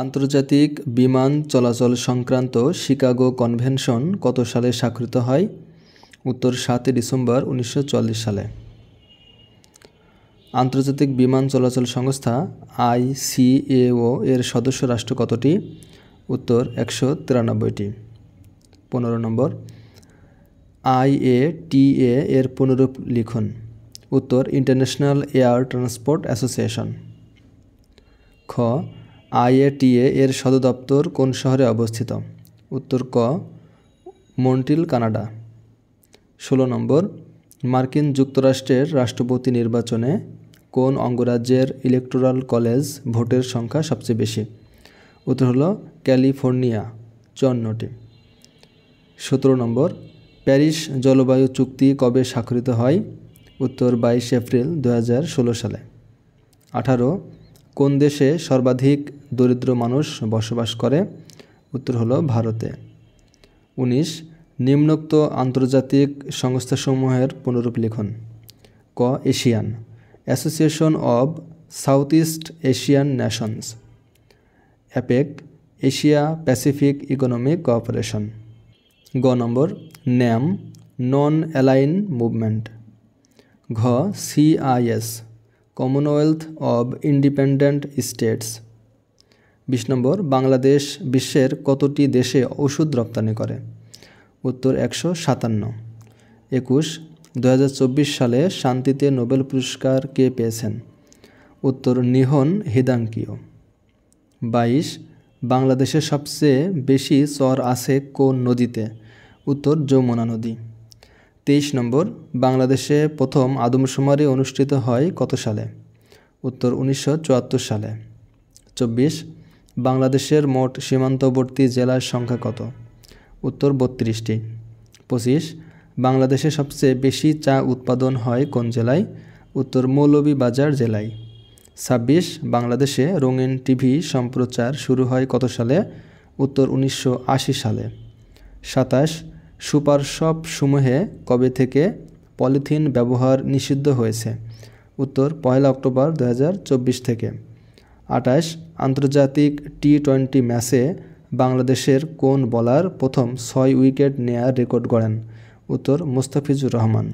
আন্তর্জাতিক বিমান চলাচল সংক্রান্ত শিকাগো কনভেনশন কত সালে স্বাক্ষরিত হয়? উত্তর 7 ডিসেম্বর 1944 সালে। আন্তর্জাতিক বিমান চলাচল সংস্থা ICAO এর সদস্য রাষ্ট্র কতটি? উত্তর 193টি। 15 নম্বর, IATA এর পুনরূপ লিখুন। উত্তর ইন্টারন্যাশনাল এয়ার ট্রান্সপোর্ট অ্যাসোসিয়েশন। খ, IATA এর সদর দপ্তর কোন শহরে অবস্থিত? উত্তর ক, মন্ট্রিল, কানাডা। 16 নম্বর, মার্কিন যুক্তরাষ্ট্রের রাষ্ট্রপতি নির্বাচনে কোন অঙ্গরাজ্যের ইলেকটোরাল কলেজ ভোটের সংখ্যা সবচেয়ে বেশি? উত্তর হলো ক্যালিফোর্নিয়া, 54টি। 17 নম্বর, প্যারিস জলবায়ু চুক্তি কবে স্বাক্ষরিত হয়? উত্তর 22 এপ্রিল 2016 সালে। 18, কোন দেশে সর্বাধিক দরিদ্র মানুষ বসবাস করে? উত্তর হলো ভারতে। 19, নিম্নোক্ত আন্তর্জাতিক সংস্থাসমূহের পুনরূপ লিখুন। ক, Asian, association of south east Asian Nations. APEC, Asia Pacific economic cooperation. গ নম্বর, ন্যাম, নন অ্যালাইন মুভমেন্ট। ঘ, CIS, Commonwealth of independent states. 20 নম্বর, বাংলাদেশ বিশ্বের কতটি দেশে ওষুধ রপ্তানি করে? উত্তর 157। 21, 2024 সালে শান্তিতে নোবেল পুরস্কার কে পেয়েছেন? উত্তর নিহন হিদাঙ্কিও। 22, বাংলাদেশে সবচেয়ে বেশি চর আছে কোন নদীতে? উত্তর যমুনা নদী। 23 নম্বর, বাংলাদেশে প্রথম আদমশুমারি অনুষ্ঠিত হয় কত সালে? উত্তর 1974 সালে। 24, বাংলাদেশের মোট সীমান্তবর্তী জেলার সংখ্যা কত? উত্তর 32টি। 25, বাংলাদেশে সবচেয়ে বেশি চা উৎপাদন হয় কোন জেলায়? উত্তর মৌলভীবাজার জেলায়। 26, বাংলাদেশে রঙিন টিভি সম্প্রচার শুরু হয় কত সালে? উত্তর 1980 সালে। 27, সুপার শপ সমূহে কবে থেকে পলিথিন ব্যবহার নিষিদ্ধ হয়েছে? উত্তর 1 অক্টোবর 2024 থেকে। 28, আন্তর্জাতিক T20 ম্যাচে বাংলাদেশের কোন বোলার প্রথম 6 উইকেট নেয়ার রেকর্ড গড়েন? উত্তর মুস্তাফিজুর রহমান।